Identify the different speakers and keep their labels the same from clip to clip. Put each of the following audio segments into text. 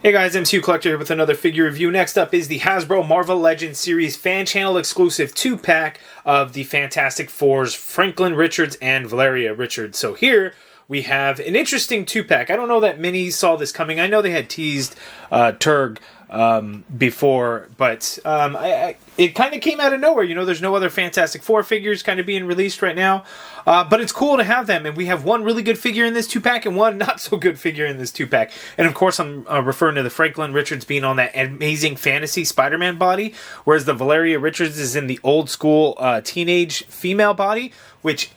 Speaker 1: Hey guys, MCU Collector here with another figure review. Next up is the Hasbro Marvel Legends Series Fan Channel exclusive 2-pack of the Fantastic Four's Franklin Richards and Valeria Richards. So here we have an interesting 2-pack. I don't know that many saw this coming. I know they had teased Turg before, but it kind of came out of nowhere. You know, there's no other Fantastic Four figures kind of being released right now, but it's cool to have them, and we have one really good figure in this 2-pack and one not so good figure in this 2-pack. And of course, I'm referring to the Franklin Richards being on that Amazing Fantasy Spider-Man body, whereas the Valeria Richards is in the old school teenage female body, which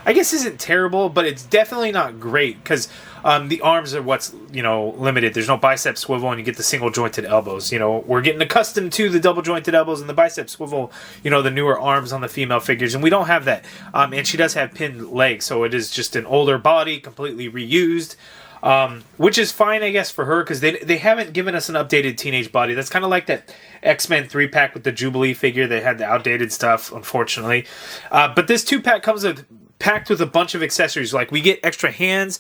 Speaker 1: I guess isn't terrible, but it's definitely not great because the arms are what's, you know, limited. There's no bicep swivel, and you get the single jointed elbows. You know, we're getting accustomed to the double jointed elbows and the bicep swivel, you know, the newer arms on the female figures, and we don't have that. And she does have pinned legs, so it is just an older body, completely reused. Which is fine, I guess, for her, because they haven't given us an updated teenage body. That's kind of like that X-Men 3-pack with the Jubilee figure. They had the outdated stuff, unfortunately. But this 2-pack comes packed with a bunch of accessories. Like, we get extra hands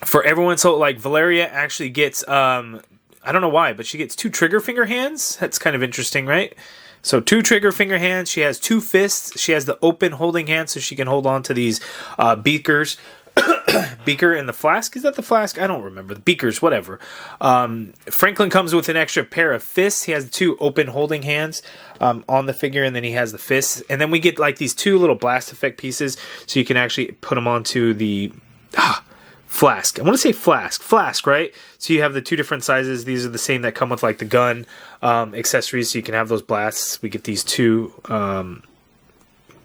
Speaker 1: for everyone. So, like, Valeria actually gets, I don't know why, but she gets 2 trigger finger hands. That's kind of interesting, right? So 2 trigger finger hands. She has 2 fists. She has the open holding hand, so she can hold on to these beakers. Beaker and the flask. Is that the flask? I don't remember. The beakers, whatever. Franklin comes with an extra pair of fists. He has 2 open holding hands on the figure, and then he has the fists. And then we get like these 2 little blast effect pieces, so you can actually put them onto the flask. I want to say flask, right? So you have the 2 different sizes. These are the same that come with like the gun accessories, so you can have those blasts. We get these 2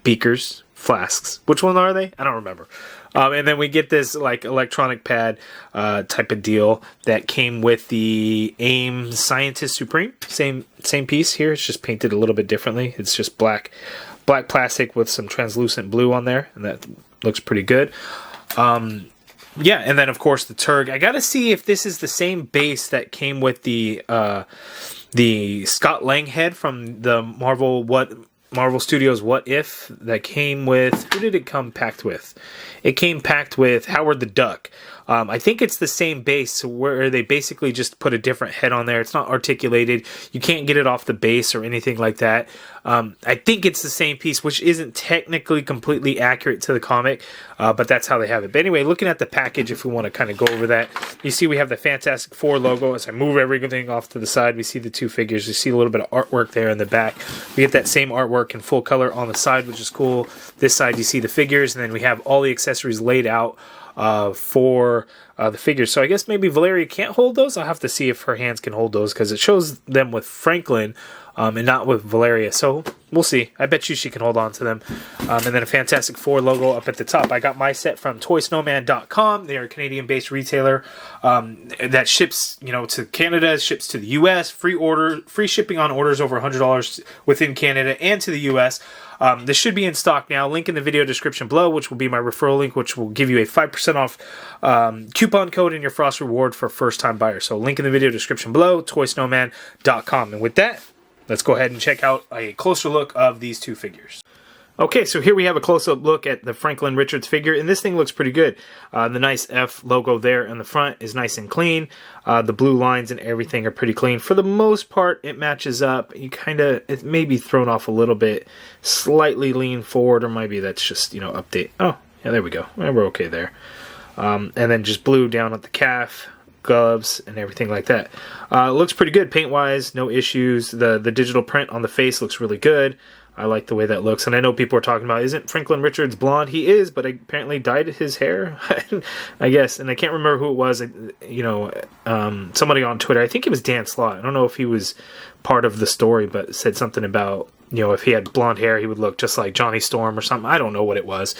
Speaker 1: beakers, flasks. Which one are they? I don't remember. And then we get this like electronic pad type of deal that came with the AIM Scientist Supreme. Same piece here. It's just painted a little bit differently. It's just black plastic with some translucent blue on there, and that looks pretty good. Yeah, and then of course the Turg. I gotta see if this is the same base that came with the Scott Lang head from the Marvel Studios What If that came with, who did it come packed with? It came packed with Howard the Duck. I think it's the same base where they basically just put a different head on there. It's not articulated. You can't get it off the base or anything like that. I think it's the same piece, which isn't technically completely accurate to the comic, but that's how they have it. But anyway, looking at the package, if we want to kind of go over that, you see we have the Fantastic Four logo. As I move everything off to the side, we see the 2 figures. We see a little bit of artwork there in the back. We get that same artwork in full color on the side, which is cool. This side, you see the figures, and then we have all the accessories laid out for the figures. So I guess maybe Valeria can't hold those. I'll have to see if her hands can hold those, because it shows them with Franklin and not with Valeria. So we'll see. I bet you she can hold on to them. And then a Fantastic Four logo up at the top. I got my set from ToySnowman.com. They are a Canadian-based retailer that ships, you know, to Canada, ships to the U.S. Free shipping on orders over $100 within Canada and to the U.S. This should be in stock now. Link in the video description below, which will be my referral link, which will give you a 5% off coupon code in your Frost reward for first-time buyers. So link in the video description below, ToySnowman.com. And with that, let's go ahead and check out a closer look of these 2 figures. Okay, so here we have a close-up look at the Franklin Richards figure, and this thing looks pretty good. The nice F logo there in the front is nice and clean. The blue lines and everything are pretty clean. For the most part, it matches up. It may be thrown off a little bit, slightly lean forward, or maybe that's just, you know, update. Oh, yeah, there we go. Well, we're okay there. And then just blue down at the calf, gloves, and everything like that. It looks pretty good paint-wise, no issues. The digital print on the face looks really good. I like the way that looks, and I know people are talking about, isn't Franklin Richards blonde? He is, but apparently dyed his hair, I guess, and I can't remember who it was, you know, somebody on Twitter, I think it was Dan Slott, I don't know if he was part of the story, but said something about, you know, if he had blonde hair, he would look just like Johnny Storm or something. I don't know what it was,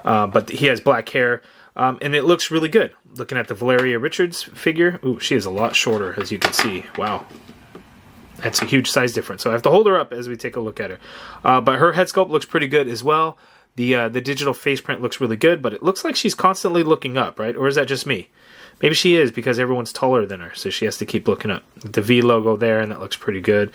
Speaker 1: but he has black hair, and it looks really good. Looking at the Valeria Richards figure, ooh, she is a lot shorter, as you can see. Wow. That's a huge size difference. So I have to hold her up as we take a look at her. But her head sculpt looks pretty good as well. The digital face print looks really good, but it looks like she's constantly looking up, right? Or is that just me? Maybe she is, because everyone's taller than her, so she has to keep looking up. The V logo there, and that looks pretty good.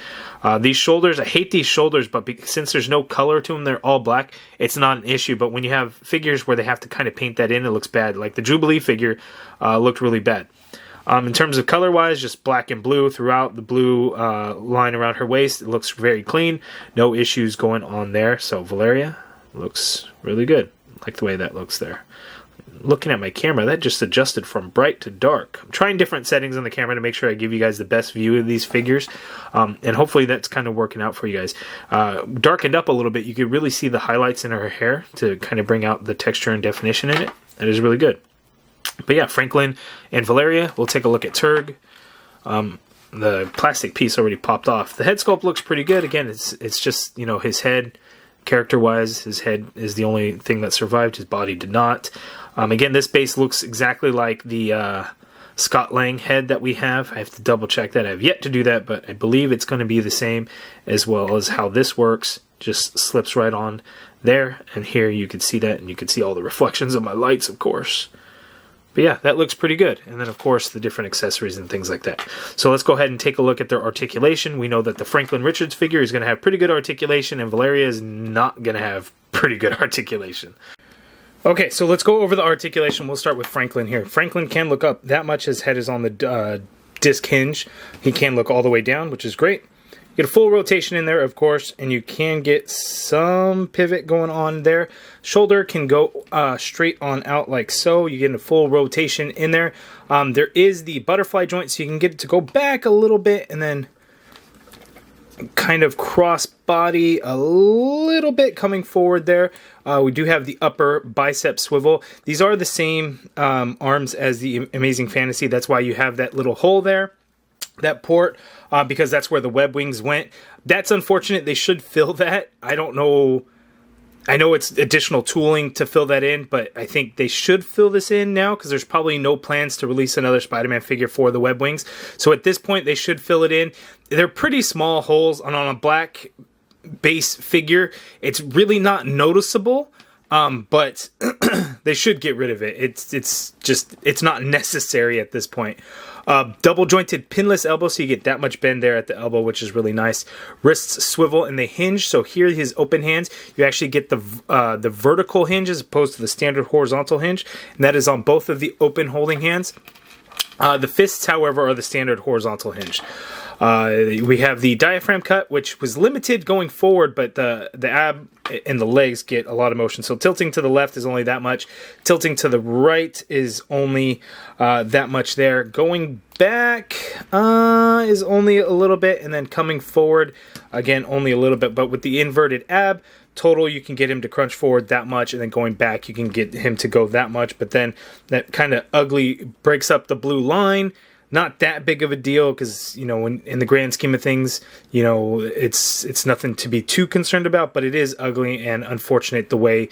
Speaker 1: These shoulders, I hate these shoulders, but since there's no color to them, they're all black, it's not an issue. But when you have figures where they have to kind of paint that in, it looks bad. Like the Jubilee figure looked really bad. In terms of color-wise, just black and blue throughout. The blue line around her waist, it looks very clean. No issues going on there. So Valeria looks really good. Like the way that looks there. Looking at my camera, that just adjusted from bright to dark. I'm trying different settings on the camera to make sure I give you guys the best view of these figures, and hopefully that's kind of working out for you guys. Darkened up a little bit, you can really see the highlights in her hair to kind of bring out the texture and definition in it. That is really good. But yeah, Franklin and Valeria. We'll take a look at Turg. The plastic piece already popped off. The head sculpt looks pretty good. Again, it's just, you know, his head. Character-wise, his head is the only thing that survived. His body did not. Again, this base looks exactly like the Scott Lang head that we have. I have to double-check that. I have yet to do that, but I believe it's going to be the same, as well as how this works. Just slips right on there, and here you can see that, and you can see all the reflections of my lights, of course. But yeah, that looks pretty good. And then, of course, the different accessories and things like that. So let's go ahead and take a look at their articulation. We know that the Franklin Richards figure is going to have pretty good articulation, and Valeria is not going to have pretty good articulation. Okay, so let's go over the articulation. We'll start with Franklin here. Franklin can look up that much. His head is on the disc hinge. He can look all the way down, which is great. Get a full rotation in there, of course, and you can get some pivot going on there. Shoulder can go straight on out like so. You get a full rotation in there. There is the butterfly joint, so you can get it to go back a little bit and then kind of cross body a little bit coming forward there. We do have the upper bicep swivel. These are the same arms as the Amazing Fantasy. That's why you have that little hole there, that port, because that's where the web wings went. That's unfortunate. They should fill that. I don't know. I know it's additional tooling to fill that in, but I think they should fill this in now because there's probably no plans to release another Spider-Man figure for the web wings. So at this point, they should fill it in. They're pretty small holes, and on a black base figure, it's really not noticeable. But they should get rid of it. It's not necessary at this point. Double jointed pinless elbow, so you get that much bend there at the elbow, which is really nice. Wrists swivel and they hinge, so here his open hands, you actually get the vertical hinge as opposed to the standard horizontal hinge, and that is on both of the open holding hands. The fists, however, are the standard horizontal hinge. We have the diaphragm cut, which was limited going forward, but the ab and the legs get a lot of motion. So tilting to the left is only that much. Tilting to the right is only that much there. Going back is only a little bit, and then coming forward, again, only a little bit. But with the inverted ab, total, you can get him to crunch forward that much, and then going back, you can get him to go that much. But then that kind of ugly breaks up the blue line. Not that big of a deal because, you know, in the grand scheme of things, you know, it's nothing to be too concerned about, but it is ugly and unfortunate the way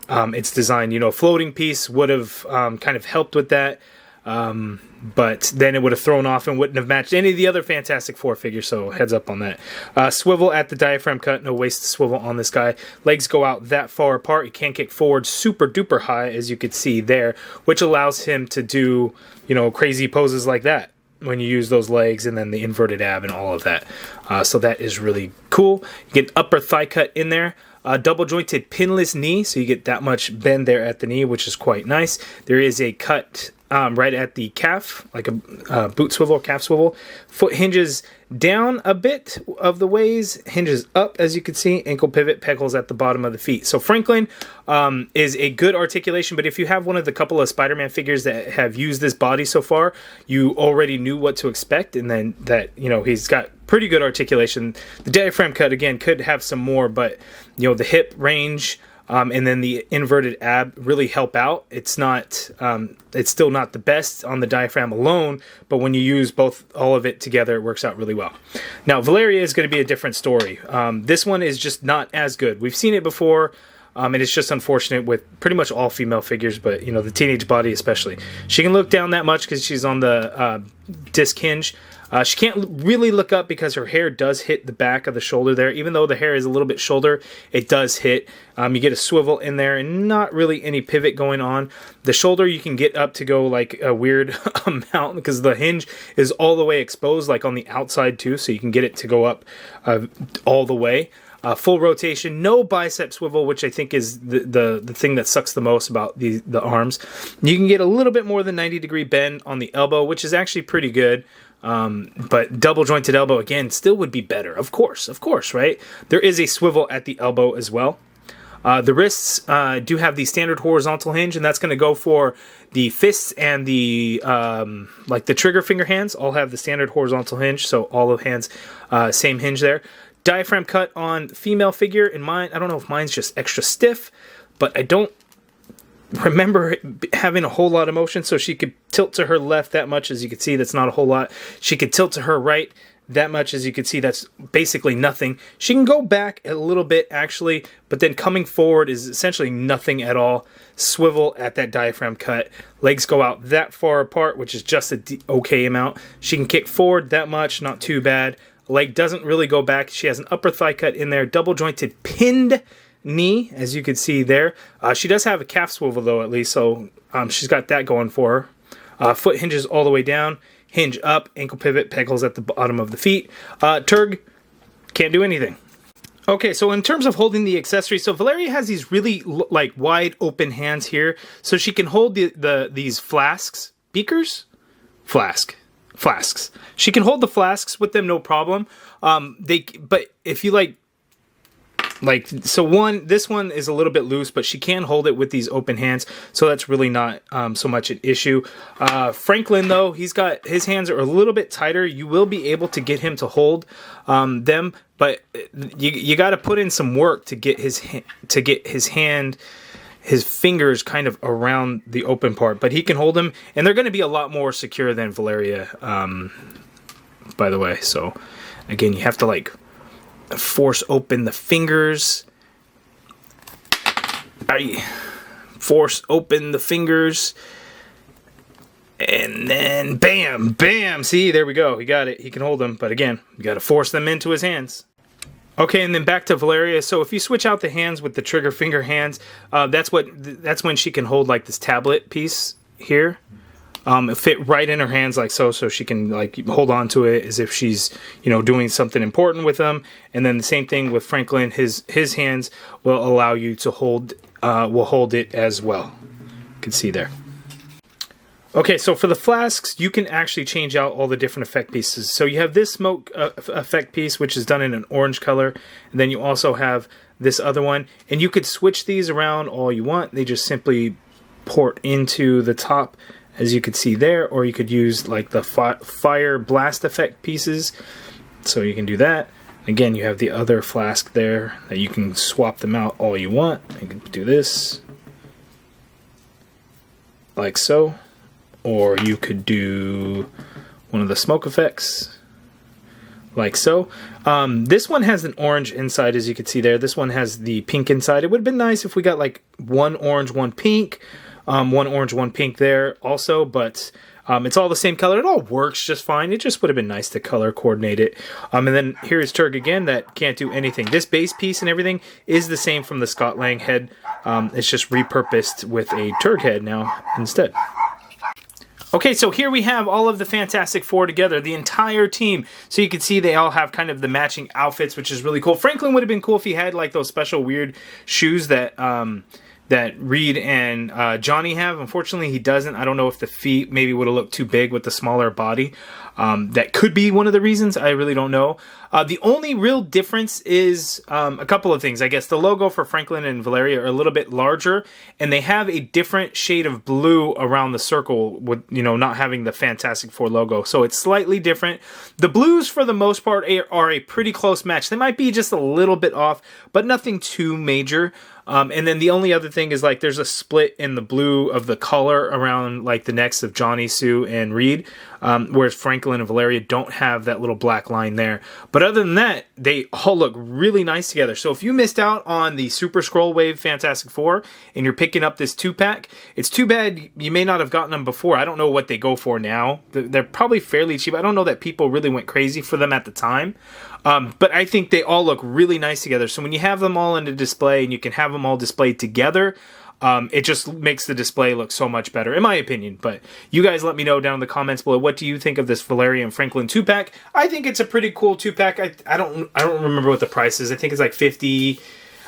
Speaker 1: it's designed. You know, a floating piece would have kind of helped with that, but then it would have thrown off and wouldn't have matched any of the other Fantastic Four figures, so heads up on that. Swivel at the diaphragm cut, no waist swivel on this guy. Legs go out that far apart. You can't kick forward super duper high, as you could see there, which allows him to do, you know, crazy poses like that when you use those legs and then the inverted ab and all of that. So that is really cool. You get upper thigh cut in there. Double jointed pinless knee, so you get that much bend there at the knee, which is quite nice. There is a cut right at the calf, like a boot swivel, calf swivel. Foot hinges down a bit of the ways, hinges up, as you can see. Ankle pivot, pegals at the bottom of the feet. So Franklin is a good articulation, but if you have one of the couple of Spider-Man figures that have used this body so far, you already knew what to expect, and then that, you know, he's got pretty good articulation. The diaphragm cut, again, could have some more, but, you know, the hip range, and then the inverted ab really help out. It's still not the best on the diaphragm alone, but when you use all of it together, it works out really well. Now, Valeria is going to be a different story. This one is just not as good. We've seen it before, and it's just unfortunate with pretty much all female figures, but, you know, the teenage body especially. She can look down that much because she's on the disc hinge. She can't really look up because her hair does hit the back of the shoulder there. Even though the hair is a little bit shoulder, it does hit. You get a swivel in there and not really any pivot going on. The shoulder you can get up to go like a weird amount because the hinge is all the way exposed, like on the outside too, so you can get it to go up all the way. full rotation, no bicep swivel, which I think is the thing that sucks the most about the arms. You can get a little bit more than 90-degree bend on the elbow, which is actually pretty good. But double jointed elbow, again, still would be better. Of course, right? There is a swivel at the elbow as well. The wrists do have the standard horizontal hinge, and that's going to go for the fists and the like the trigger finger hands. All have the standard horizontal hinge, so all of hands same hinge there. Diaphragm cut on female figure. In mine, I don't know if mine's just extra stiff, but I don't remember having a whole lot of motion, so she could tilt to her left that much, as you can see. That's not a whole lot. She could tilt to her right that much, as you can see. That's basically nothing. She can go back a little bit actually, but then coming forward is essentially nothing at all. Swivel at that diaphragm cut. Legs go out that far apart, which is just a okay amount. She can kick forward that much, not too bad. Leg doesn't really go back. She has an upper thigh cut in there, double jointed pinned knee, as you can see there. She does have a calf swivel though, at least, so she's got that going for her. Foot hinges all the way down, hinge up, ankle pivot, pegals at the bottom of the feet. Turg can't do anything. Okay, so in terms of holding the accessory, so Valeria has these really like wide open hands here, so she can hold these flasks, beakers, flasks. She can hold the flasks with them, no problem. But if you this one is a little bit loose, but she can hold it with these open hands, so that's really not so much an issue. Franklin, though, his hands are a little bit tighter. You will be able to get him to hold them, but you got to put in some work to get his fingers kind of around the open part. But he can hold them, and they're going to be a lot more secure than Valeria, by the way. So again, you have to like force open the fingers. Force open the fingers. And then bam. See, there we go. He got it. He can hold them. But again, you got to force them into his hands. Okay, and then back to Valeria. So if you switch out the hands with the trigger finger hands, that's when she can hold like this tablet piece here. It fit right in her hands like so she can like hold on to it as if she's, doing something important with them. And then the same thing with Franklin. His hands will allow you to hold it as well. You can see there. Okay, so for the flasks, you can actually change out all the different effect pieces. So you have this smoke effect piece, which is done in an orange color. And then you also have this other one. And you could switch these around all you want. They just simply port into the top, as you could see there. Or you could use like the fire blast effect pieces. So you can do that. Again, you have the other flask there that you can swap them out all you want. You can do this like so. Or you could do one of the smoke effects, like so. This one has an orange inside, as you can see there. This one has the pink inside. It would have been nice if we got like one orange, one pink. One orange, one pink there also, but it's all the same color. It all works just fine. It just would have been nice to color coordinate it. And then here's Turg again that can't do anything. This base piece and everything is the same from the Scott Lang head. It's just repurposed with a Turg head now instead. Okay, so here we have all of the Fantastic Four together, the entire team. So you can see they all have kind of the matching outfits, which is really cool. Franklin would have been cool if he had like those special weird shoes that Reed and Johnny have. Unfortunately, he doesn't. I don't know if the feet maybe would have looked too big with the smaller body. That could be one of the reasons. I really don't know. The only real difference is a couple of things. I guess the logo for Franklin and Valeria are a little bit larger, and they have a different shade of blue around the circle with, not having the Fantastic Four logo. So it's slightly different. The blues, for the most part, are a pretty close match. They might be just a little bit off, but nothing too major. And then the only other thing is like there's a split in the blue of the collar around like the necks of Johnny, Sue, and Reed, whereas Franklin and Valeria don't have that little black line there. But other than that, they all look really nice together. So if you missed out on the Super Scroll Wave Fantastic Four and you're picking up this 2-pack, it's too bad you may not have gotten them before. I don't know what they go for now. They're probably fairly cheap. I don't know that people really went crazy for them at the time. But I think they all look really nice together. So when you have them all in a display and you can have them all displayed together, It just makes the display look so much better, in my opinion. But you guys let me know down in the comments below, what do you think of this Valeria and Franklin 2-pack? I think it's a pretty cool 2-pack. I don't remember what the price is. I think it's like 50,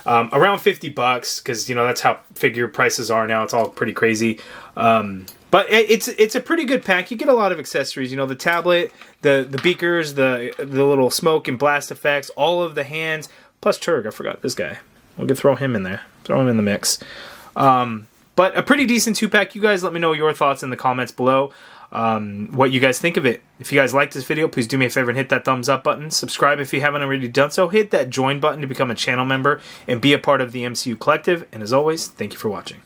Speaker 1: around $50, because, you know, that's how figure prices are now. It's all pretty crazy. But it's a pretty good pack. You get a lot of accessories. You know, the tablet, the beakers, the little smoke and blast effects, all of the hands, plus Turg. I forgot this guy. We could throw him in there. Throw him in the mix. But a pretty decent 2-pack. You guys let me know your thoughts in the comments below. What you guys think of it. If you guys liked this video, please do me a favor and hit that thumbs up button. Subscribe if you haven't already done so. Hit that join button to become a channel member and be a part of the MCU Collective. And as always, thank you for watching.